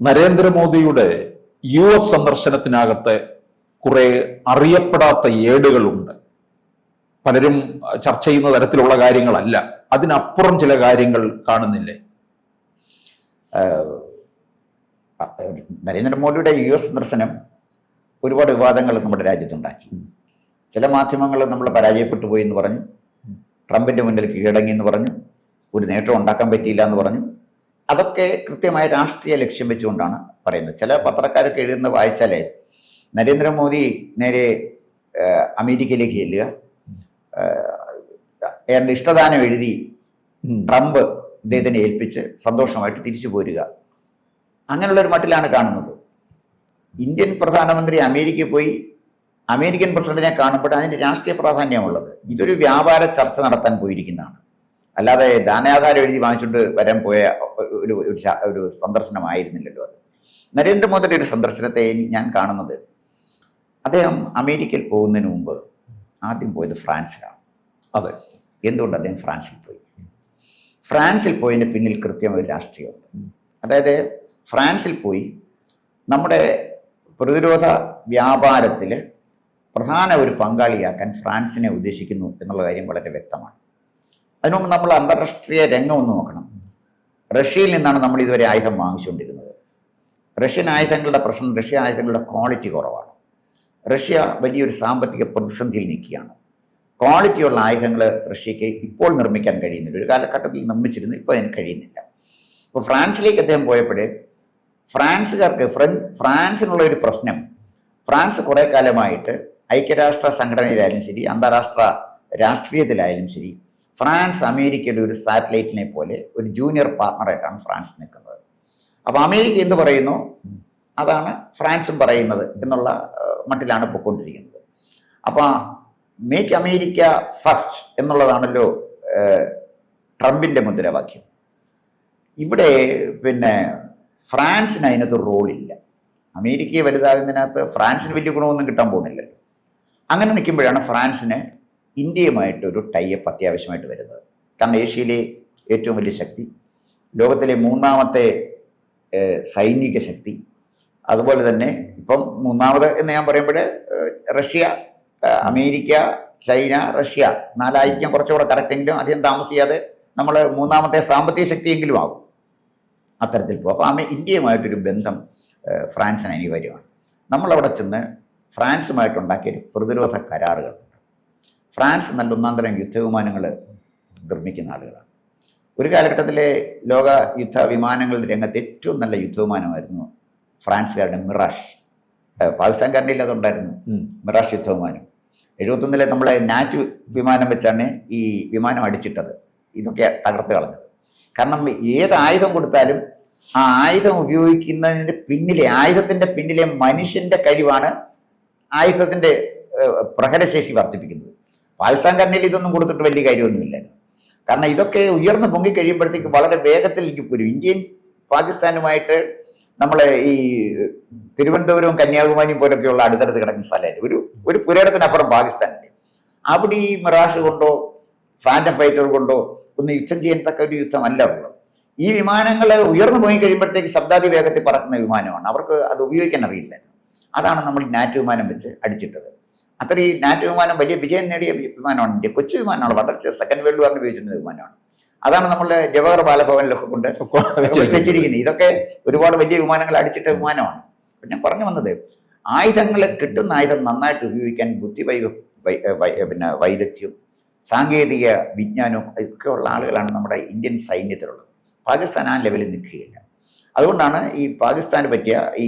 നരേന്ദ്രമോദിയുടെ US സന്ദർശനത്തിനകത്ത് കുറെ അറിയപ്പെടാത്ത ഏടുകളുണ്ട്. പലരും ചർച്ച ചെയ്യുന്ന തരത്തിലുള്ള കാര്യങ്ങളല്ല, അതിനപ്പുറം ചില കാര്യങ്ങൾ കാണുന്നില്ലേ? നരേന്ദ്രമോദിയുടെ US സന്ദർശനം ഒരുപാട് വിവാദങ്ങൾ നമ്മുടെ രാജ്യത്തുണ്ടാക്കി. ചില മാധ്യമങ്ങൾ നമ്മൾ പരാജയപ്പെട്ടു പോയി എന്ന് പറഞ്ഞു, ട്രംപിന്റെ മുന്നിൽ കീഴടങ്ങി എന്ന് പറഞ്ഞു, ഒരു നേട്ടം ഉണ്ടാക്കാൻ പറ്റിയില്ല എന്ന് പറഞ്ഞു. അതൊക്കെ കൃത്യമായ രാഷ്ട്രീയ ലക്ഷ്യം വെച്ചുകൊണ്ടാണ് പറയുന്നത്. ചില പത്രക്കാരൊക്കെ എഴുതുന്ന വായിച്ചാലേ നരേന്ദ്രമോദി നേരെ അമേരിക്കയിലേക്ക് ചെല്ലുക, ഏതാണ്ട് ഇഷ്ടദാനം എഴുതി ട്രംപ് ഇദ്ദേഹത്തിനെ ഏൽപ്പിച്ച് സന്തോഷമായിട്ട് തിരിച്ചു പോരുക, അങ്ങനെയുള്ളൊരു മട്ടിലാണ് കാണുന്നത്. ഇന്ത്യൻ പ്രധാനമന്ത്രി അമേരിക്കയിൽ പോയി അമേരിക്കൻ പ്രസിഡന്റിനെ കാണുമ്പോൾ അതിന് രാഷ്ട്രീയ പ്രാധാന്യമുള്ളത്. ഇതൊരു വ്യാപാര ചർച്ച നടത്താൻ പോയിരിക്കുന്നതാണ്, അല്ലാതെ ദാനാധാരം എഴുതി വാങ്ങിച്ചുകൊണ്ട് വരാൻ പോയ ഒരു സന്ദർശനമായിരുന്നില്ലല്ലോ അത്. നരേന്ദ്രമോദിയുടെ ഒരു സന്ദർശനത്തെ ഞാൻ കാണുന്നത്, അദ്ദേഹം അമേരിക്കയിൽ പോകുന്നതിന് മുമ്പ് ആദ്യം പോയത് ഫ്രാൻസിലാണ്. അതെ. എന്തുകൊണ്ട് അദ്ദേഹം ഫ്രാൻസിൽ പോയി? ഫ്രാൻസിൽ പോയതിന് പിന്നിൽ കൃത്യമായ ഒരു രാഷ്ട്രീയമുണ്ട്. അതായത് ഫ്രാൻസിൽ പോയി നമ്മുടെ പ്രതിരോധ വ്യാപാരത്തിൽ പ്രധാന ഒരു പങ്കാളിയാക്കാൻ ഫ്രാൻസിനെ ഉദ്ദേശിക്കുന്നു എന്നുള്ള കാര്യം വളരെ വ്യക്തമാണ്. അതിനുമുമ്പ് നമ്മൾ അന്താരാഷ്ട്രീയ രംഗം ഒന്ന് നോക്കണം. റഷ്യയിൽ നിന്നാണ് നമ്മൾ ഇതുവരെ ആയുധം വാങ്ങിച്ചുകൊണ്ടിരുന്നത്. റഷ്യൻ ആയുധങ്ങളുടെ പ്രശ്നം, റഷ്യ ആയുധങ്ങളുടെ ക്വാളിറ്റി കുറവാണ്. റഷ്യ വലിയൊരു സാമ്പത്തിക പ്രതിസന്ധിയിൽ നിൽക്കുകയാണ്. ക്വാളിറ്റിയുള്ള ആയുധങ്ങൾ റഷ്യക്ക് ഇപ്പോൾ നിർമ്മിക്കാൻ കഴിയുന്നില്ല. ഒരു കാലഘട്ടത്തിൽ നിർമ്മിച്ചിരുന്നു, ഇപ്പോൾ അതിന് കഴിയുന്നില്ല. അപ്പോൾ ഫ്രാൻസിലേക്ക് അദ്ദേഹം പോയപ്പോഴേ ഫ്രാൻസുകാർക്ക് ഫ്രാൻസിനുള്ള ഒരു പ്രശ്നം, ഫ്രാൻസ് കുറേ കാലമായിട്ട് ഐക്യരാഷ്ട്ര സംഘടനയിലായാലും ശരി, അന്താരാഷ്ട്ര രാഷ്ട്രീയത്തിലായാലും ശരി, ഫ്രാൻസ് അമേരിക്കയുടെ ഒരു സാറ്റലൈറ്റിനെ പോലെ ഒരു ജൂനിയർ പാർട്ണറായിട്ടാണ് ഫ്രാൻസ് നിൽക്കുന്നത്. അപ്പോൾ അമേരിക്ക എന്ത് പറയുന്നു അതാണ് ഫ്രാൻസും പറയുന്നത് എന്നുള്ള മട്ടിലാണ് പൊയ്ക്കൊണ്ടിരിക്കുന്നത്. അപ്പോൾ മേക്ക് അമേരിക്ക ഫസ്റ്റ് എന്നുള്ളതാണല്ലോ ട്രംപിൻ്റെ മുദ്രാവാക്യം. ഇവിടെ ഫ്രാൻസിന് അതിനകത്ത് റോളില്ല. അമേരിക്കയെ വലുതാകുന്നതിനകത്ത് ഫ്രാൻസിന് വലിയ ഗുണമൊന്നും കിട്ടാൻ പോകുന്നില്ലല്ലോ. അങ്ങനെ നിൽക്കുമ്പോഴാണ് ഫ്രാൻസിന് ഇന്ത്യയുമായിട്ടൊരു ടൈപ്പ് അത്യാവശ്യമായിട്ട് വരുന്നത്. കാരണം ഏഷ്യയിലെ ഏറ്റവും വലിയ ശക്തി, ലോകത്തിലെ മൂന്നാമത്തെ സൈനിക ശക്തി, അതുപോലെ തന്നെ ഇപ്പം മൂന്നാമത് എന്ന് ഞാൻ പറയുമ്പോൾ റഷ്യ, അമേരിക്ക, ചൈന, റഷ്യ നാലായിരിക്കാം കുറച്ചുകൂടെ കറക്റ്റെങ്കിലും അധികം താമസിയാതെ നമ്മൾ മൂന്നാമത്തെ സാമ്പത്തിക ശക്തിയെങ്കിലും ആകും. അത്തരത്തിൽ പോകും. അപ്പോൾ ഇന്ത്യയുമായിട്ടൊരു ബന്ധം ഫ്രാൻസിന് അനിവാര്യമാണ്. നമ്മളവിടെ ചെന്ന് ഫ്രാൻസുമായിട്ടുണ്ടാക്കിയ പ്രതിരോധ കരാറുകളുണ്ട്. ഫ്രാൻസ് നല്ല ഒന്നാം തരം യുദ്ധവിമാനങ്ങൾ നിർമ്മിക്കുന്ന ആളുകളാണ്. ഒരു കാലഘട്ടത്തിലെ ലോക യുദ്ധ വിമാനങ്ങളുടെ രംഗത്ത് ഏറ്റവും നല്ല യുദ്ധവിമാനമായിരുന്നു ഫ്രാൻസുകാരുടെ മിറാഷ്. പാകിസ്ഥാൻകാരുടെ ഇല്ലാതുണ്ടായിരുന്നു മിറാഷ് യുദ്ധവിമാനം. 71 നമ്മളെ നാറ്റ് വിമാനം വെച്ചാണ് ഈ വിമാനം അടിച്ചിട്ടത്. ഇതൊക്കെ തകർത്ത് കളഞ്ഞത്. കാരണം ഏത് ആയുധം കൊടുത്താലും ആ ആയുധം ഉപയോഗിക്കുന്നതിന് പിന്നിലെ, ആയുധത്തിൻ്റെ പിന്നിലെ മനുഷ്യൻ്റെ കഴിവാണ് ആയുധത്തിൻ്റെ പ്രഹരശേഷി വർദ്ധിപ്പിക്കുന്നത്. പാകിസ്ഥാൻകാരനിൽ ഇതൊന്നും കൊടുത്തിട്ട് വലിയ കാര്യമൊന്നുമില്ല. കാരണം ഇതൊക്കെ ഉയർന്നു പൊങ്ങിക്കഴിയുമ്പോഴത്തേക്ക് വളരെ വേഗത്തിലേക്ക് പോരും. ഇന്ത്യയും പാകിസ്ഥാനുമായിട്ട് നമ്മളെ ഈ തിരുവനന്തപുരവും കന്യാകുമാരിയും പോലൊക്കെയുള്ള അടുത്തടുത്ത് കിടക്കുന്ന സ്ഥലമായിട്ട് ഒരു പുരയിടത്തിനപ്പുറം പാകിസ്ഥാനിൽ. അവിടെ ഈ മിറാഷ് കൊണ്ടോ ഫാൻറ്റം ഫൈറ്റർ കൊണ്ടോ ഒന്ന് യുദ്ധം ചെയ്യാൻ തക്ക ഒരു യുദ്ധമല്ല ഉള്ളത്. ഈ വിമാനങ്ങൾ ഉയർന്നു പോയി കഴിയുമ്പോഴത്തേക്ക് ശബ്ദാതി വേഗത്തിൽ പറക്കുന്ന വിമാനമാണ്. അവർക്ക് അത് ഉപയോഗിക്കാൻ അറിയില്ല. അതാണ് നമ്മൾ നാറ്റ് വിമാനം വെച്ച് അടിച്ചിട്ടത്. അത്ര ഈ നാറ്റ് വിമാനം വലിയ വിജയം നേടിയ വിമാനമാണ്. ഇന്ത്യ കൊച്ചു വിമാനമാണ്, വളരെ സെക്കൻഡ് വേൾഡ് വാറിന് ഉപയോഗിച്ചിരുന്ന വിമാനമാണ്. അതാണ് നമ്മൾ ജവഹർ ബാലഭവനിലൊക്കെ കൊണ്ട് വെച്ചിരിക്കുന്നത്. ഇതൊക്കെ ഒരുപാട് വലിയ വിമാനങ്ങൾ അടിച്ചിട്ട വിമാനമാണ്. ഞാൻ പറഞ്ഞു വന്നത്, ആയുധങ്ങൾ, കിട്ടുന്ന ആയുധം നന്നായിട്ട് ഉപയോഗിക്കാൻ ബുദ്ധി വൈദഗ്ധ്യവും സാങ്കേതിക വിജ്ഞാനവും ഒക്കെ ഉള്ള ആളുകളാണ് നമ്മുടെ ഇന്ത്യൻ സൈന്യത്തിലുള്ളത്. പാകിസ്ഥാൻ ആ ലെവലിൽ നിൽക്കുകയില്ല. അതുകൊണ്ടാണ് ഈ പാകിസ്ഥാന് പറ്റിയ ഈ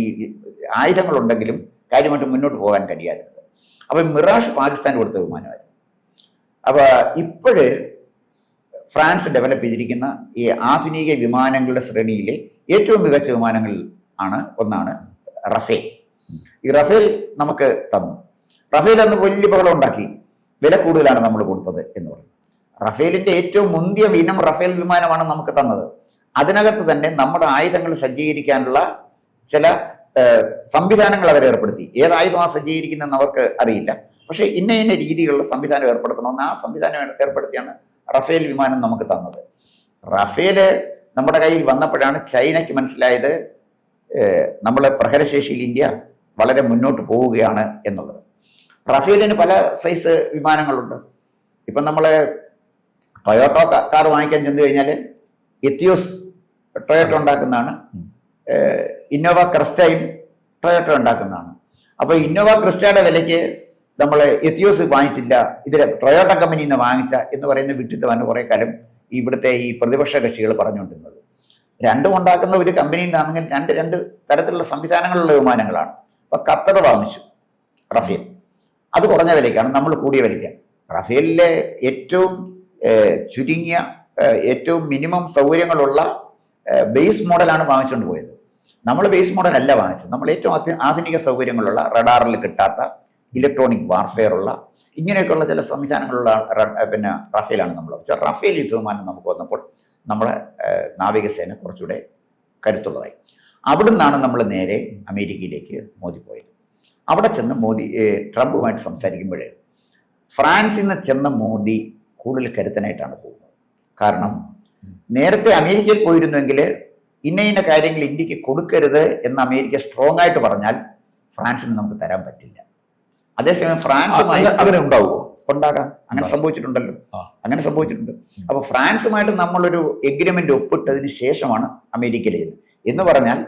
ആയുധങ്ങളുണ്ടെങ്കിലും കാര്യമായിട്ട് മുന്നോട്ട് പോകാൻ കഴിയാത്തത്. അപ്പം മിറാഷ് പാകിസ്ഥാൻ കൊടുത്ത വിമാനമായിരുന്നു. അപ്പോൾ ഇപ്പോഴ് ഫ്രാൻസ് ഡെവലപ്പ് ചെയ്തിരിക്കുന്ന ഈ ആധുനിക വിമാനങ്ങളുടെ ശ്രേണിയിലെ ഏറ്റവും മികച്ച വിമാനങ്ങൾ ഒന്നാണ് റഫേൽ. ഈ റഫേൽ നമുക്ക് തന്നു. റഫേൽ അന്ന് വലിയ ബഹളം ഉണ്ടാക്കി, വില കൂടുതലാണ് നമ്മൾ കൊടുത്തത് എന്ന് പറയും. റഫേലിന്റെ ഏറ്റവും മുന്തിയ ഇനം റഫേൽ വിമാനമാണ് നമുക്ക് തന്നത്. അതിനകത്ത് തന്നെ നമ്മുടെ ആയുധങ്ങൾ സജ്ജീകരിക്കാനുള്ള ചില സംവിധാനങ്ങൾ അവർ ഏർപ്പെടുത്തി. ഏത് ആയുധമാണ് സജ്ജീകരിക്കുന്നതെന്ന് അവർക്ക് അറിയില്ല. പക്ഷേ ഇന്ന രീതിയിലുള്ള സംവിധാനം ഏർപ്പെടുത്തണമെന്ന് ആ സംവിധാനം ഏർപ്പെടുത്തിയാണ് റഫേൽ വിമാനം നമുക്ക് തന്നത്. റഫേല് നമ്മുടെ കയ്യിൽ വന്നപ്പോഴാണ് ചൈനയ്ക്ക് മനസ്സിലായത് നമ്മളെ പ്രഹരശേഷിയിൽ ഇന്ത്യ വളരെ മുന്നോട്ട് പോവുകയാണ് എന്നുള്ളത്. റഫേലിന് പല സൈസ് വിമാനങ്ങളുണ്ട്. ഇപ്പം നമ്മൾ ടൊയോട്ടോ കാർ വാങ്ങിക്കാൻ ചെന്ന് കഴിഞ്ഞാൽ എത്തിയോസ് ടൊയോട്ടോ ഉണ്ടാക്കുന്നതാണ്, ഇന്നോവ ക്രിസ്റ്റയും ടൊയോട്ടോ ഉണ്ടാക്കുന്നതാണ്. അപ്പോൾ ഇന്നോവ ക്രിസ്റ്റയുടെ വിലയ്ക്ക് നമ്മൾ എത്തിയോസ് വാങ്ങിച്ചില്ല, ഇതിലെ ടൊയോട്ടോ കമ്പനിയിൽ നിന്ന് വാങ്ങിച്ച എന്ന് പറയുന്ന വിട്ടിത്തമാണ് കുറേ കാലം ഇവിടുത്തെ ഈ പ്രതിപക്ഷ കക്ഷികൾ പറഞ്ഞുകൊണ്ടിരുന്നത്. രണ്ടും ഉണ്ടാക്കുന്ന ഒരു കമ്പനിയിൽ നിന്നാണെങ്കിൽ രണ്ട് തരത്തിലുള്ള സംവിധാനങ്ങളുള്ള വിമാനങ്ങളാണ്. അപ്പോൾ ഖത്തർ വാങ്ങിച്ചു റഫേൽ, അത് കുറഞ്ഞ വിലയ്ക്കാണ്, നമ്മൾ കൂടിയ വിലയ്ക്കാണ്. റഫേലിലെ ഏറ്റവും ചുരുങ്ങിയ ഏറ്റവും മിനിമം സൗകര്യങ്ങളുള്ള ബേസ് മോഡലാണ് വാങ്ങിച്ചുകൊണ്ട് പോയത്. നമ്മൾ ബേസ് മോഡൽ അല്ല വാങ്ങിച്ചത്, നമ്മൾ ഏറ്റവും ആധുനിക സൗകര്യങ്ങളുള്ള റഡാറിൽ കിട്ടാത്ത ഇലക്ട്രോണിക് വാർഫെയർ ഉള്ള ഇങ്ങനെയൊക്കെയുള്ള ചില സംവിധാനങ്ങളുള്ള പിന്നെ റഫേലാണ് നമ്മൾ. പക്ഷേ റഫേൽ യുദ്ധവിമാനം നമുക്ക് വന്നപ്പോൾ നമ്മുടെ നാവികസേന കുറച്ചുകൂടെ കരുത്തുള്ളതായി. അവിടുന്നാണ് നമ്മൾ നേരെ അമേരിക്കയിലേക്ക് മോദി പോയത്. അവിടെ ചെന്ന് മോദി ട്രംപുമായിട്ട് സംസാരിക്കുമ്പോഴേ ഫ്രാൻസിൽ നിന്ന് ചെന്ന മോദി കൂടുതൽ കരുത്തനായിട്ടാണ് പോകുന്നത്. കാരണം നേരത്തെ അമേരിക്കയിൽ പോയിരുന്നുവെങ്കിൽ ഇന്ന കാര്യങ്ങൾ ഇന്ത്യക്ക് കൊടുക്കരുത് എന്ന് അമേരിക്ക സ്ട്രോങ് ആയിട്ട് പറഞ്ഞാൽ ഫ്രാൻസിന് നമുക്ക് തരാൻ പറ്റില്ല. അതേസമയം ഫ്രാൻസുമായി അങ്ങനെ ഉണ്ടാവുമോ? ഉണ്ടാകാം, അങ്ങനെ സംഭവിച്ചിട്ടുണ്ടല്ലോ, അങ്ങനെ സംഭവിച്ചിട്ടുണ്ട്. അപ്പൊ ഫ്രാൻസുമായിട്ട് നമ്മളൊരു എഗ്രിമെന്റ് ഒപ്പിട്ടതിന് ശേഷമാണ് അമേരിക്കയിലേത് എന്ന് പറഞ്ഞാൽ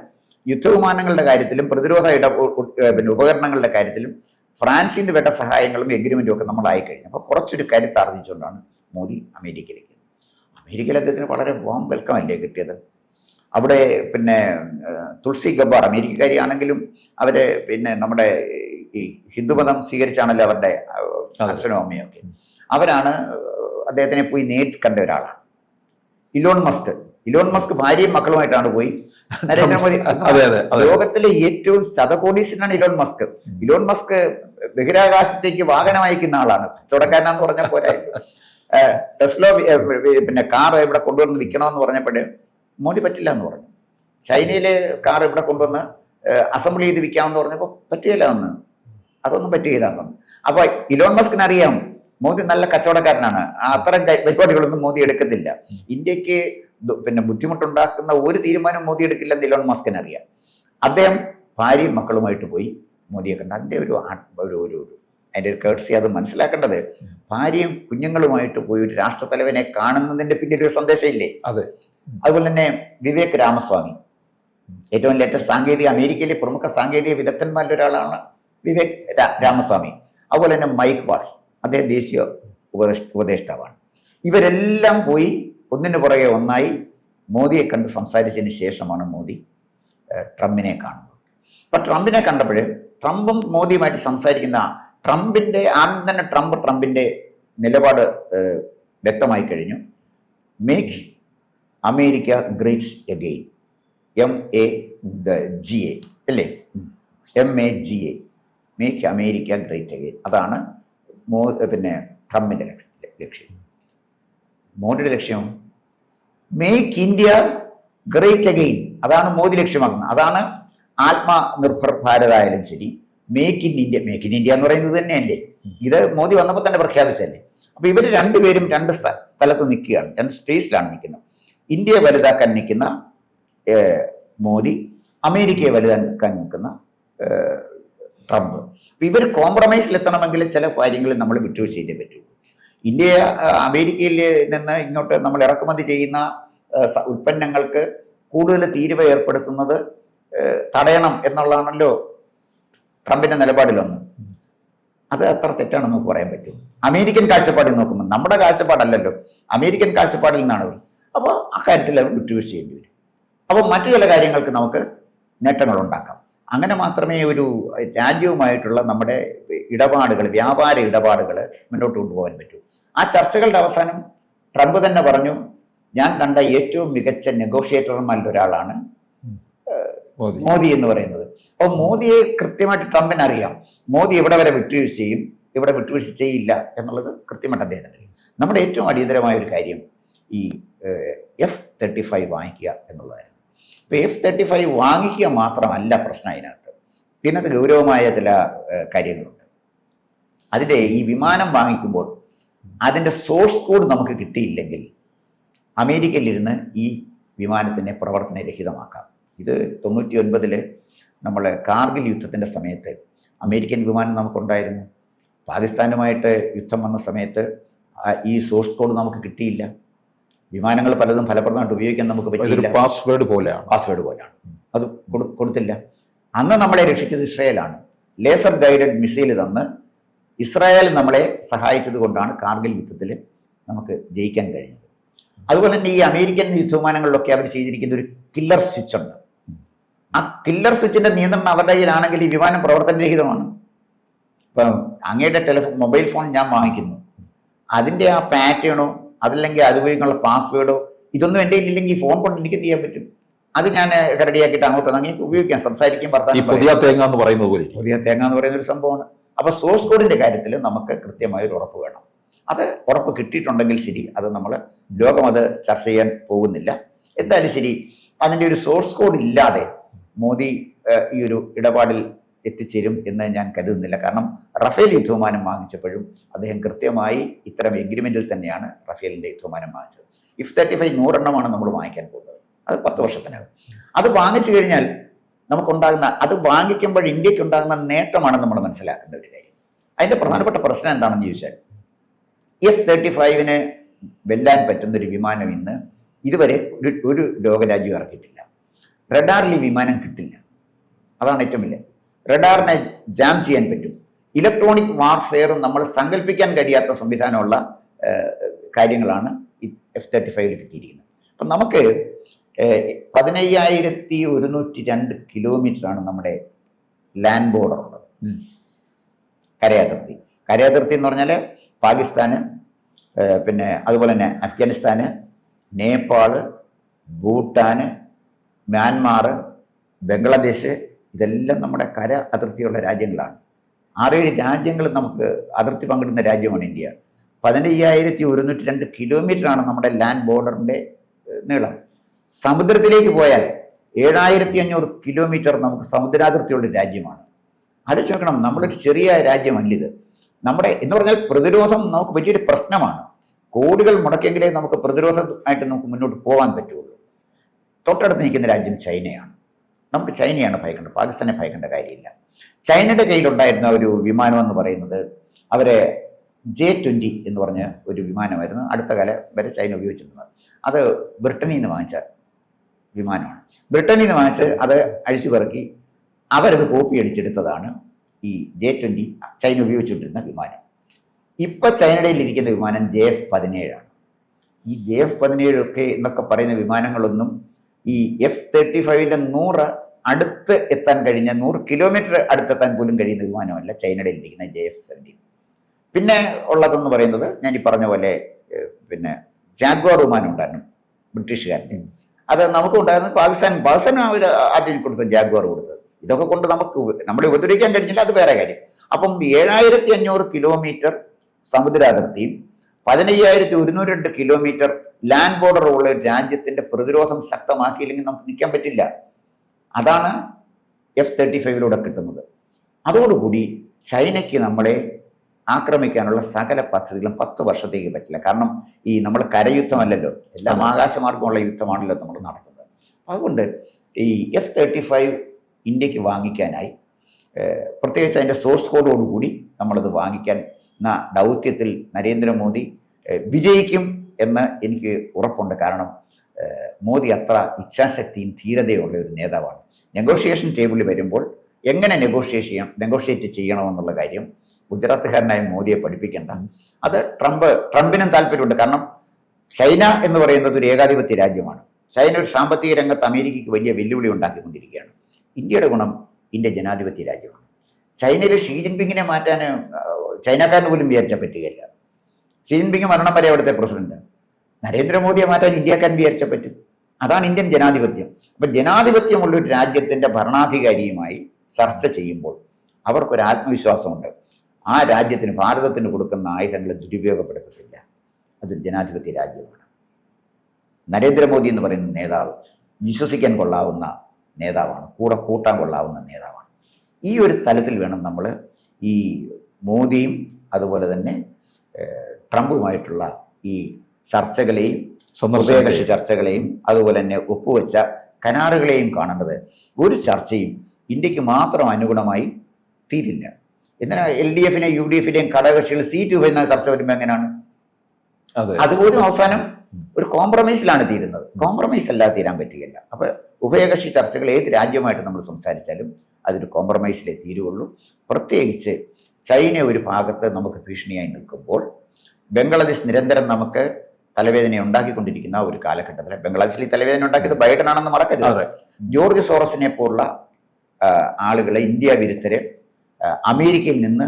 യുദ്ധവിമാനങ്ങളുടെ കാര്യത്തിലും പ്രതിരോധ പിന്നെ ഉപകരണങ്ങളുടെ കാര്യത്തിലും ഫ്രാൻസിൽ നിന്ന് വേണ്ട സഹായങ്ങളും എഗ്രിമെന്റും ഒക്കെ നമ്മൾ ആയിക്കഴിഞ്ഞു. അപ്പോൾ കുറച്ചൊരു കരുത്ത് ആർജിച്ചുകൊണ്ടാണ് മോദി അമേരിക്കയിലേക്ക്. അമേരിക്കയിൽ അദ്ദേഹത്തിന് വളരെ വാം വെൽക്കം അല്ലേ കിട്ടിയത്. അവിടെ പിന്നെ തുളസി ഗബ്ബാർ അമേരിക്കക്കാരിയാണെങ്കിലും അവരെ പിന്നെ നമ്മുടെ ഈ ഹിന്ദുമതം സ്വീകരിച്ചാണല്ലോ അവരുടെ അച്ഛനും അമ്മയും ഒക്കെ. അവരാണ് അദ്ദേഹത്തിനെ പോയി നേരിട്ട് കണ്ട ഒരാളാണ്. ഇലോൺ മസ്ക് ഭാര്യയും മക്കളുമായിട്ടാണ് പോയി. നരേന്ദ്രമോദി ലോകത്തിലെ ഏറ്റവും ശതകോടീശ്വരനാണ് ഇലോൺ മസ്ക് ബഹിരാകാശത്തേക്ക് വാഹനം അയക്കുന്ന ആളാണ്. കച്ചവടക്കാരനാന്ന് പറഞ്ഞാൽ പോരായിരുന്നു. ടെസ്ല പിന്നെ കാർ ഇവിടെ കൊണ്ടുവന്ന് വിൽക്കണമെന്ന് പറഞ്ഞപ്പോഴേ മോദി പറ്റില്ല എന്ന് പറഞ്ഞു. ചൈനയിലെ കാർ ഇവിടെ കൊണ്ടുവന്ന് അസംബിൾ ചെയ്ത് വിൽക്കാമെന്ന് പറഞ്ഞപ്പോൾ പറ്റിയില്ല എന്ന്, അതൊന്നും പറ്റുകയില്ല എന്ന്. അപ്പൊ ഇലോൺ മസ്കിന് അറിയാം മോദി നല്ല കച്ചവടക്കാരനാണ്, അത്തരം പരിപാടികളൊന്നും മോദി എടുക്കത്തില്ല. ഇന്ത്യക്ക് പിന്നെ ബുദ്ധിമുട്ടുണ്ടാക്കുന്ന ഒരു തീരുമാനം മോദി എടുക്കില്ലെന്ന് ഇലോൺ മസ്കിന് അറിയാം. അദ്ദേഹം ഭാര്യയും മക്കളുമായിട്ട് പോയി മോദിയെ കണ്ട. അതിൻ്റെ ഒരു അതിൻ്റെ ഒരു കേർട്സി അത് മനസ്സിലാക്കേണ്ടത്. ഭാര്യയും കുഞ്ഞുങ്ങളുമായിട്ട് പോയി ഒരു രാഷ്ട്രത്തലവനെ കാണുന്നതിന്റെ പിന്നിൽ ഒരു സന്ദേശം ഇല്ലേ? അതെ. അതുപോലെ തന്നെ വിവേക് രാമസ്വാമി, ഏറ്റവും ലേറ്റസ്റ്റ് സാങ്കേതിക അമേരിക്കയിലെ പ്രമുഖ സാങ്കേതിക വിദഗ്ധന്മാരിൽ ഒരാളാണ് വിവേക് രാമസ്വാമി. അതുപോലെ തന്നെ മൈക്ക് വാട്സ്, അദ്ദേഹം ദേശീയ ഉപദേഷ്ടാവാണ്. ഇവരെല്ലാം പോയി ഒന്നിനു പുറകെ ഒന്നായി മോദിയെ കണ്ട് സംസാരിച്ചതിന് ശേഷമാണ് മോദി ട്രംപിനെ കാണുന്നത്. അപ്പൊ ട്രംപിനെ കണ്ടപ്പോൾ ട്രംപും മോദിയുമായിട്ട് സംസാരിക്കുന്ന ട്രംപിന്റെ ആദ്യം തന്നെ ട്രംപിന്റെ നിലപാട് വ്യക്തമായി കഴിഞ്ഞു. Make America great again, MAGA അല്ലേ, MAGA, make America great again. അതാണ് പിന്നെ ട്രംപിന്റെ ലക്ഷ്യം. മോദിയുടെ ലക്ഷ്യം മേക്ക് ഇന്ത്യ ഗ്രേറ്റ് അഗെയിൻ, അതാണ് മോദി ലക്ഷ്യമാക്കുന്നത്. അതാണ് ആത്മനിർഭർ ഭാരത് ആയാലും ശരി, മേക്ക് ഇൻ ഇന്ത്യ എന്ന് പറയുന്നത് തന്നെയല്ലേ. ഇത് മോദി വന്നപ്പോൾ തന്നെ പ്രഖ്യാപിച്ചല്ലേ. അപ്പൊ ഇവർ രണ്ടുപേരും രണ്ട് സ്ഥലത്ത് നിൽക്കുകയാണ്, രണ്ട് സ്പേസിലാണ് നിൽക്കുന്നത്. ഇന്ത്യയെ വലുതാക്കാൻ നിൽക്കുന്ന മോദി, അമേരിക്കയെ വലുതാക്കാൻ നിൽക്കുന്ന ട്രംപ്. അപ്പൊ ഇവർ കോംപ്രമൈസിലെത്തണമെങ്കിൽ ചില കാര്യങ്ങൾ നമ്മൾ വിട്ടുവീഴ്ച ചെയ്തേ പറ്റൂ. ഇന്ത്യ അമേരിക്കയിൽ നിന്ന് ഇങ്ങോട്ട് നമ്മൾ ഇറക്കുമതി ചെയ്യുന്ന ഉൽപ്പന്നങ്ങൾക്ക് കൂടുതൽ തീരുവ ഏർപ്പെടുത്തുന്നത് തടയണം എന്നുള്ളതാണല്ലോ ട്രംപിന്റെ നിലപാടിലൊന്ന്. അത് അത്ര തെറ്റാണെന്ന് നമുക്ക് പറയാൻ പറ്റും. അമേരിക്കൻ കാഴ്ചപ്പാടിൽ നോക്കുമ്പോൾ നമ്മുടെ കാഴ്ചപ്പാടല്ലല്ലോ, അമേരിക്കൻ കാഴ്ചപ്പാടിൽ നിന്നാണ്. അപ്പോൾ അക്കാര്യത്തിൽ അവർ വിട്ടുവീഴ്ച ചെയ്യേണ്ടി വരും. അപ്പോൾ മറ്റു ചില കാര്യങ്ങൾക്ക് നമുക്ക് നേട്ടങ്ങൾ ഉണ്ടാക്കാം. അങ്ങനെ മാത്രമേ ഒരു രാജ്യവുമായിട്ടുള്ള നമ്മുടെ ഇടപാടുകൾ, വ്യാപാര ഇടപാടുകൾ മുന്നോട്ട് കൊണ്ടുപോകാൻ പറ്റൂ. ആ ചർച്ചകളുടെ അവസാനം ട്രംപ് തന്നെ പറഞ്ഞു, ഞാൻ കണ്ട ഏറ്റവും മികച്ച നെഗോഷിയേറ്റർമാരിൽ ഒരാളാണ് മോദി എന്ന് പറയുന്നത്. അപ്പോൾ മോദിയെ കൃത്യമായിട്ട് ട്രംപിന് അറിയാം. മോദി എവിടെ വരെ വിട്ടുവീഴ്ച ചെയ്യും, ഇവിടെ വിട്ടുവീഴ്ച ചെയ്യില്ല എന്നുള്ളത് കൃത്യമായിട്ട് അദ്ദേഹത്തിന് അറിയാം. നമ്മുടെ ഏറ്റവും അടിയന്തരമായ ഒരു കാര്യം ഈ F-35 വാങ്ങിക്കുക എന്നുള്ളതായിരുന്നു. ഇപ്പോൾ F-35 വാങ്ങിക്കുക മാത്രമല്ല പ്രശ്നം. ഇതിനകത്ത് ഗൗരവമായ ചില കാര്യങ്ങളുണ്ട്. അതിൻ്റെ ഈ വിമാനം വാങ്ങിക്കുമ്പോൾ അതിൻ്റെ സോഴ്സ് കോഡ് നമുക്ക് കിട്ടിയില്ലെങ്കിൽ അമേരിക്കയിലിരുന്ന് ഈ വിമാനത്തിനെ പ്രവർത്തനരഹിതമാക്കാം. ഇത് 99 നമ്മൾ കാർഗിൽ യുദ്ധത്തിൻ്റെ സമയത്ത് അമേരിക്കൻ വിമാനം നമുക്കുണ്ടായിരുന്നു. പാകിസ്ഥാനുമായിട്ട് യുദ്ധം വന്ന സമയത്ത് ഈ സോഴ്സ് കോഡ് നമുക്ക് കിട്ടിയില്ല. വിമാനങ്ങൾ പലതും ഫലപ്രദമായിട്ട് ഉപയോഗിക്കാൻ നമുക്ക് പറ്റിയില്ല. പാസ്വേഡ് പോലെയാണ് അത് കൊടുത്തില്ല. അന്ന് നമ്മളെ രക്ഷിച്ചത് ഇസ്രായേലാണ്. ലേസർ ഗൈഡഡ് മിസൈൽ തന്ന് ഇസ്രായേൽ നമ്മളെ സഹായിച്ചത് കൊണ്ടാണ് കാർഗിൽ യുദ്ധത്തിൽ നമുക്ക് ജയിക്കാൻ കഴിഞ്ഞത്. അതുപോലെ തന്നെ ഈ അമേരിക്കൻ യുദ്ധവിമാനങ്ങളിലൊക്കെ അവർ ചെയ്തിരിക്കുന്ന ഒരു കില്ലർ സ്വിച്ച് ഉണ്ട്. ആ കില്ലർ സ്വിച്ചിന്റെ നിയന്ത്രണം അവരുടെ കയ്യിലാണെങ്കിൽ ഈ വിമാനം പ്രവർത്തനരഹിതമാണ്. ഇപ്പം അങ്ങയുടെ മൊബൈൽ ഫോൺ ഞാൻ വാങ്ങിക്കുന്നു, അതിൻ്റെ ആ പാറ്റേണോ അതല്ലെങ്കിൽ അത് ഉപയോഗിക്കാനുള്ള പാസ്വേഡോ ഇതൊന്നും എൻ്റെ ഇല്ലെങ്കിൽ ഫോൺ കൊണ്ട് എനിക്ക് എന്ത് ചെയ്യാൻ പറ്റും? അത് ഞാൻ റെഡിയാക്കിയിട്ട് അങ്ങോട്ട് അങ്ങനെ ഉപയോഗിക്കാം, സംസാരിക്കും, പുതിയ തേങ്ങ എന്ന് പറയുന്നത് പോലെ പുതിയ തേങ്ങ എന്ന് പറയുന്ന ഒരു സംഭവമാണ്. അപ്പോൾ സോഴ്സ് കോഡിന്റെ കാര്യത്തിൽ നമുക്ക് കൃത്യമായ ഒരു ഉറപ്പ് വേണം. അത് ഉറപ്പ് കിട്ടിയിട്ടുണ്ടെങ്കിൽ ശരി, അത് നമ്മൾ ലോകം അത് ചർച്ച ചെയ്യാൻ പോകുന്നില്ല. എന്തായാലും ശരി, അതിൻ്റെ ഒരു സോഴ്സ് കോഡ് ഇല്ലാതെ മോദി ഈ ഒരു ഇടപാടിൽ എത്തിച്ചേരും എന്ന് ഞാൻ കരുതുന്നില്ല. കാരണം റഫേൽ യുദ്ധവിമാനം വാങ്ങിച്ചപ്പോഴും അദ്ദേഹം കൃത്യമായി ഇത്തരം എഗ്രിമെന്റിൽ തന്നെയാണ് റഫേലിന്റെ യുദ്ധവിമാനം വാങ്ങിച്ചത്. F-35 100 നമ്മൾ വാങ്ങിക്കാൻ പോകുന്നത്. അത് 10 വർഷത്തിനകം. അത് വാങ്ങിച്ചു കഴിഞ്ഞാൽ നമുക്കുണ്ടാകുന്ന, അത് വാങ്ങിക്കുമ്പോൾ ഇന്ത്യക്ക് ഉണ്ടാകുന്ന നേട്ടമാണ് നമ്മൾ മനസ്സിലാക്കേണ്ട ഒരു കാര്യം. അതിന്റെ പ്രധാനപ്പെട്ട പ്രശ്നം എന്താണെന്ന് ചോദിച്ചാൽ, F-35 വെല്ലാൻ പറ്റുന്ന ഒരു വിമാനം ഇന്ന് ഇതുവരെ ഒരു ലോകരാജ്യം ഇറക്കിയിട്ടില്ല. റഡാറിൽ ഈ വിമാനം കിട്ടില്ല. അതാണ് ഏറ്റവും വലിയ. റഡാറിനെ ജാം ചെയ്യാൻ പറ്റും. ഇലക്ട്രോണിക് വാർഫെയറും നമ്മൾ സങ്കല്പിക്കാൻ കഴിയാത്ത സംവിധാനമുള്ള കാര്യങ്ങളാണ് ഈ F-35 കിട്ടിയിരിക്കുന്നത്. അപ്പം നമുക്ക് 15,102 കിലോമീറ്ററാണ് നമ്മുടെ ലാൻഡ് ബോർഡർ ഉള്ളത്, കരയാതിർത്തി. കരയാതിർത്തി എന്ന് പറഞ്ഞാൽ പാകിസ്ഥാന്, പിന്നെ അതുപോലെ തന്നെ അഫ്ഗാനിസ്ഥാന്, നേപ്പാള്, ഭൂട്ടാന്, മ്യാൻമാർ, ബംഗ്ലാദേശ്, ഇതെല്ലാം നമ്മുടെ കര അതിർത്തിയുള്ള രാജ്യങ്ങളാണ്. 6-7 രാജ്യങ്ങൾ നമുക്ക് അതിർത്തി പങ്കിടുന്ന രാജ്യമാണ് ഇന്ത്യ. 15,102 കിലോമീറ്ററാണ് നമ്മുടെ ലാൻഡ് ബോർഡറിൻ്റെ നീളം. സമുദ്രത്തിലേക്ക് പോയാൽ 7,500 കിലോമീറ്റർ നമുക്ക് സമുദ്രാതിർത്തിയുള്ള രാജ്യമാണ്. ആലോചിച്ച് നോക്കണം, നമ്മളൊരു ചെറിയ രാജ്യമല്ലിത്. നമ്മുടെ എന്ന് പറഞ്ഞാൽ പ്രതിരോധം നമുക്ക് വലിയൊരു പ്രശ്നമാണ്. കോടികൾ മുടക്കിയെങ്കിലേ നമുക്ക് പ്രതിരോധമായിട്ട് നമുക്ക് മുന്നോട്ട് പോകാൻ പറ്റുള്ളൂ. തൊട്ടടുത്ത് നിൽക്കുന്ന രാജ്യം ചൈനയാണ്. നമുക്ക് ചൈനയാണ് ഭയക്കേണ്ടത്, പാകിസ്ഥാനെ ഭയക്കേണ്ട കാര്യമില്ല. ചൈനയുടെ കയ്യിലുണ്ടായിരുന്ന ഒരു വിമാനം എന്ന് പറയുന്നത് അവരെ J-20 എന്ന് പറഞ്ഞ ഒരു വിമാനമായിരുന്നു. അടുത്ത കാലം വരെ ചൈന ഉപയോഗിച്ചിരുന്നത്. അത് ബ്രിട്ടനിൽ നിന്ന് വാങ്ങിച്ച വിമാനമാണ്. ബ്രിട്ടനിൽ നിന്ന് വാങ്ങിച്ച് അത് അഴിച്ചു പിറക്കി അവരത് കോപ്പി അടിച്ചെടുത്തതാണ് ഈ J-20 ചൈന ഉപയോഗിച്ചുകൊണ്ടിരുന്ന വിമാനം. ഇപ്പം ചൈനയുടെ ഇരിക്കുന്ന വിമാനം JF-17 ആണ്. ഈ JF-17 ഒക്കെ എന്നൊക്കെ പറയുന്ന വിമാനങ്ങളൊന്നും ഈ F-35 100 അടുത്ത് എത്താൻ കഴിഞ്ഞ 100 കിലോമീറ്റർ അടുത്തെത്താൻ പോലും കഴിയുന്ന വിമാനമല്ല ചൈനയുടെ ഇരിക്കുന്ന JF-17. പിന്നെ ഉള്ളതെന്ന് പറയുന്നത് ഞാൻ ഈ പറഞ്ഞ പോലെ പിന്നെ ജാഗ്വാർ വിമാനം ഉണ്ടായിരുന്നു ബ്രിട്ടീഷുകാരൻ്റെ. അത് നമുക്ക് ഉണ്ടായിരുന്നു. പാകിസ്ഥാൻ അവർ ആദ്യം കൊടുത്തത് ജാഗ്വാർ കൊടുത്തത്. ഇതൊക്കെ കൊണ്ട് നമ്മൾ ഉപദ്രവിക്കാൻ കഴിഞ്ഞില്ല, അത് വേറെ കാര്യം. അപ്പം 7,500 കിലോമീറ്റർ സമുദ്രാതിർത്തിയും 15,102 കിലോമീറ്റർ ലാൻഡ് ബോർഡർ ഉള്ള ഒരു രാജ്യത്തിന്റെ പ്രതിരോധം ശക്തമാക്കിയില്ലെങ്കിൽ നമുക്ക് നിൽക്കാൻ പറ്റില്ല. അതാണ് F-35 കിട്ടുന്നത്. അതോടുകൂടി ചൈനയ്ക്ക് നമ്മളെ ആക്രമിക്കാനുള്ള സകല പദ്ധതികളും 10 വർഷത്തേക്ക് പറ്റില്ല. കാരണം ഈ നമ്മൾ കരയുദ്ധമല്ലല്ലോ, എല്ലാം ആകാശമാർഗമുള്ള യുദ്ധമാണല്ലോ നമ്മൾ നടത്തുന്നത്. അതുകൊണ്ട് ഈ F-35 ഇന്ത്യക്ക് വാങ്ങിക്കാനായി പ്രത്യേകിച്ച് അതിൻ്റെ സോഴ്സ് കോഡോടുകൂടി നമ്മളത് വാങ്ങിക്കാൻ ദൗത്യത്തിൽ നരേന്ദ്രമോദി വിജയിക്കും എന്ന് എനിക്ക് ഉറപ്പുണ്ട്. കാരണം മോദി അത്ര ഇച്ഛാശക്തിയും ധീരതയുള്ള ഒരു നേതാവാണ്. നെഗോഷിയേഷൻ ടേബിളിൽ വരുമ്പോൾ എങ്ങനെ നെഗോഷിയേറ്റ് ചെയ്യണമെന്നുള്ള കാര്യം ഗുജറാത്തുകാരനായ മോദിയെ പഠിപ്പിക്കേണ്ട. അത് ട്രംപിനും താല്പര്യമുണ്ട്. കാരണം ചൈന എന്ന് പറയുന്നത് ഒരു ഏകാധിപത്യ രാജ്യമാണ്. ചൈന ഒരു സാമ്പത്തിക രംഗത്ത് അമേരിക്കയ്ക്ക് വലിയ വെല്ലുവിളി ഉണ്ടാക്കിക്കൊണ്ടിരിക്കുകയാണ്. ഇന്ത്യയുടെ ഗുണം ഇന്ത്യ ജനാധിപത്യ രാജ്യമാണ്. ചൈനയിൽ ഷീ ജിൻപിങ്ങിനെ മാറ്റാൻ ചൈനക്കാരന് പോലും വിചാരിച്ചാൽ പറ്റുകയില്ല. ഷീ ജിൻപിങ് മരണം വരെ അവിടുത്തെ പ്രസിഡന്റ്. നരേന്ദ്രമോദിയെ മാറ്റാൻ ഇന്ത്യക്കാരൻ വിചാരിച്ചാൽ പറ്റും. അതാണ് ഇന്ത്യൻ ജനാധിപത്യം. അപ്പം ജനാധിപത്യമുള്ള ഒരു രാജ്യത്തിൻ്റെ ഭരണാധികാരിയുമായി ചർച്ച ചെയ്യുമ്പോൾ അവർക്കൊരു ആത്മവിശ്വാസമുണ്ട്. ആ രാജ്യത്തിന്, ഭാരതത്തിന് കൊടുക്കുന്ന ആയുധങ്ങൾ ദുരുപയോഗപ്പെടുത്തത്തില്ല. അതൊരു ജനാധിപത്യ രാജ്യമാണ്. നരേന്ദ്രമോദി എന്ന് പറയുന്ന നേതാവ് വിശ്വസിക്കാൻ കൊള്ളാവുന്ന നേതാവാണ്, കൂടെ കൂട്ടാൻ കൊള്ളാവുന്ന നേതാവാണ്. ഈ ഒരു തലത്തിൽ വേണം നമ്മൾ ഈ മോദിയും അതുപോലെ തന്നെ ട്രംപുമായിട്ടുള്ള ഈ ചർച്ചകളെയും ഉഭയകക്ഷി ചർച്ചകളെയും അതുപോലെ തന്നെ ഒപ്പുവെച്ച കരാറുകളെയും കാണേണ്ടത്. ഒരു ചർച്ചയും ഇന്ത്യക്ക് മാത്രം അനുഗുണമായി തീരില്ല. എന്തിനാ LDF UDF ഘടകകക്ഷികൾ സീറ്റ് വരുന്ന ചർച്ച വരുമ്പോൾ എങ്ങനെയാണ്? അതുപോലും അവസാനം ഒരു കോംപ്രമൈസിലാണ് തീരുന്നത്. കോംപ്രമൈസ് അല്ലാതെ തീരാൻ പറ്റുകയില്ല. അപ്പോൾ ഉഭയകക്ഷി ചർച്ചകൾ ഏത് രാജ്യവുമായിട്ട് നമ്മൾ സംസാരിച്ചാലും അതൊരു കോംപ്രമൈസിലേ തീരുള്ളൂ. പ്രത്യേകിച്ച് ചൈന ഒരു ഭാഗത്ത് നമുക്ക് ഭീഷണിയായി നിൽക്കുമ്പോൾ ബംഗ്ലാദേശ് നിരന്തരം നമുക്ക് തലവേദന ഉണ്ടാക്കിക്കൊണ്ടിരിക്കുന്ന ഒരു കാലഘട്ടത്തിൽ, ബംഗ്ലാദേശിൽ ഈ തലവേദന ഉണ്ടാക്കിയത് ബൈഡൻ ആണെന്ന് മറക്കരുത്. ജോർജ് സോറസിനെ പോലുള്ള ആളുകളെ, ഇന്ത്യ വിരുദ്ധര് അമേരിക്കയിൽ നിന്ന്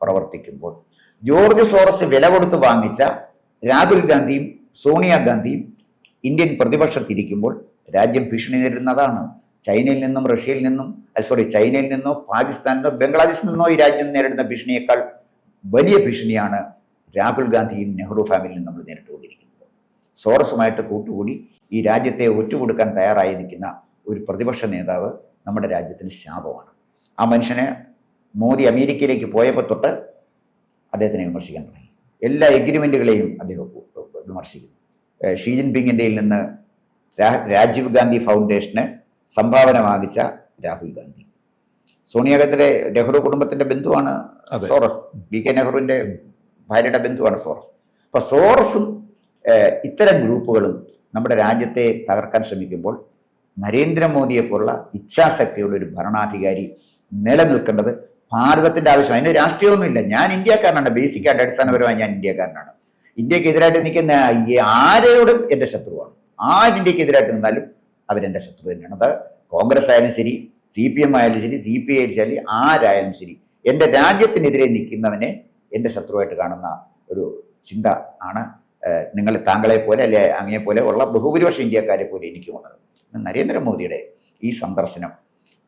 പ്രവർത്തിക്കുമ്പോൾ ജോർജ് സോറസ് വില കൊടുത്ത് വാങ്ങിച്ച രാഹുൽ ഗാന്ധിയും സോണിയാഗാന്ധിയും ഇന്ത്യൻ പ്രതിപക്ഷത്തിരിക്കുമ്പോൾ രാജ്യം ഭീഷണി നേരിടുന്നതാണ്. ചൈനയിൽ നിന്നും റഷ്യയിൽ നിന്നും ചൈനയിൽ നിന്നോ പാകിസ്ഥാനിൽ നിന്നോ ബംഗ്ലാദേശിൽ നിന്നോ ഈ രാജ്യം നേരിടുന്ന ഭീഷണിയേക്കാൾ വലിയ ഭീഷണിയാണ് രാഹുൽ ഗാന്ധിയും നെഹ്റു ഫാമിലിയും നമ്മൾ നേരിട്ടുകൊണ്ടിരിക്കുന്നത്. സോറസുമായിട്ട് കൂട്ടുകൂടി ഈ രാജ്യത്തെ ഒറ്റുകൊടുക്കാൻ തയ്യാറായി നിൽക്കുന്ന ഒരു പ്രതിപക്ഷ നേതാവ് നമ്മുടെ രാജ്യത്തിന് ശാപമാണ്. ആ മനുഷ്യനെ മോദി അമേരിക്കയിലേക്ക് പോയപ്പോൾ തൊട്ട് അദ്ദേഹത്തിനെ വിമർശിക്കാൻ തുടങ്ങി. എല്ലാ എഗ്രിമെൻറ്റുകളെയും അദ്ദേഹം വിമർശിക്കുന്നു. ഷീ ജിൻപിങ്ങിൻ്റെ നിന്ന് രാജീവ് ഗാന്ധി ഫൗണ്ടേഷന് സംഭാവന വാങ്ങിച്ച രാഹുൽ ഗാന്ധി, സോണിയാഗാന്ധിയുടെ നെഹ്റു കുടുംബത്തിന്റെ ബന്ധുവാണ് സോറസ്, BK നെഹ്റുവിന്റെ ഭാര്യയുടെ ബന്ധുവാണ് സോറസ്. അപ്പൊ സോറസും ഇത്തരം ഗ്രൂപ്പുകളും നമ്മുടെ രാജ്യത്തെ തകർക്കാൻ ശ്രമിക്കുമ്പോൾ നരേന്ദ്രമോദിയെ പോലുള്ള ഇച്ഛാശക്തിയുള്ള ഒരു ഭരണാധികാരി നിലനിൽക്കേണ്ടത് ഭാരതത്തിന്റെ ആവശ്യം. അതിന് രാഷ്ട്രീയമൊന്നുമില്ല. ഞാൻ ഇന്ത്യക്കാരനാണ്, ബേസിക്കായിട്ട് അടിസ്ഥാനപരമായി ഞാൻ ഇന്ത്യക്കാരനാണ്. ഇന്ത്യക്കെതിരായിട്ട് നിൽക്കുന്ന ആരോടും എൻ്റെ ശത്രുവാണ്. ആരിന്ത്യക്കെതിരായിട്ട് നിന്നാലും അവരെൻ്റെ ശത്രു തന്നെയാണ്. അത് കോൺഗ്രസ് ആയാലും ശരി, CPM ആയാലും ശരി, CPI ആയാലും ശരി, ആരായാലും ശരി, എൻ്റെ രാജ്യത്തിനെതിരെ നിൽക്കുന്നവനെ എൻ്റെ ശത്രുവായിട്ട് കാണുന്ന ഒരു ചിന്ത ആണ് താങ്കളെ പോലെ അല്ലെ അങ്ങയെ പോലെ ഉള്ള ബഹുഭൂരിപക്ഷ ഇന്ത്യക്കാരെ പോലെ എനിക്കുമുള്ളത്. നരേന്ദ്രമോദിയുടെ ഈ സന്ദർശനം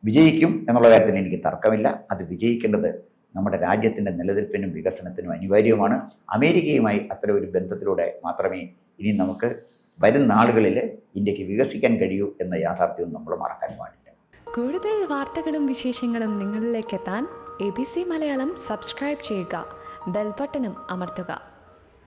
വിജയിക്കും എന്നുള്ള കാര്യത്തിൽ എനിക്ക് തർക്കമില്ല. അത് വിജയിക്കേണ്ടത് നമ്മുടെ രാജ്യത്തിൻ്റെ നിലനിൽപ്പിനും വികസനത്തിനും അനിവാര്യവുമാണ്. അമേരിക്കയുമായി അത്തരം ഒരു ബന്ധത്തിലൂടെ മാത്രമേ ഇനി നമുക്ക് വരും നാളുകളിൽ ഇന്ത്യക്ക് വികസിക്കാൻ കഴിയൂ എന്ന യാഥാർത്ഥ്യവും നമ്മൾ മറക്കാൻ പാടില്ല. കൂടുതൽ വാർത്തകളും വിശേഷങ്ങളും നിങ്ങളിലേക്ക് എത്താൻ ABC മലയാളം സബ്സ്ക്രൈബ് ചെയ്യുക, ബെൽ ബട്ടണും അമർത്തുക.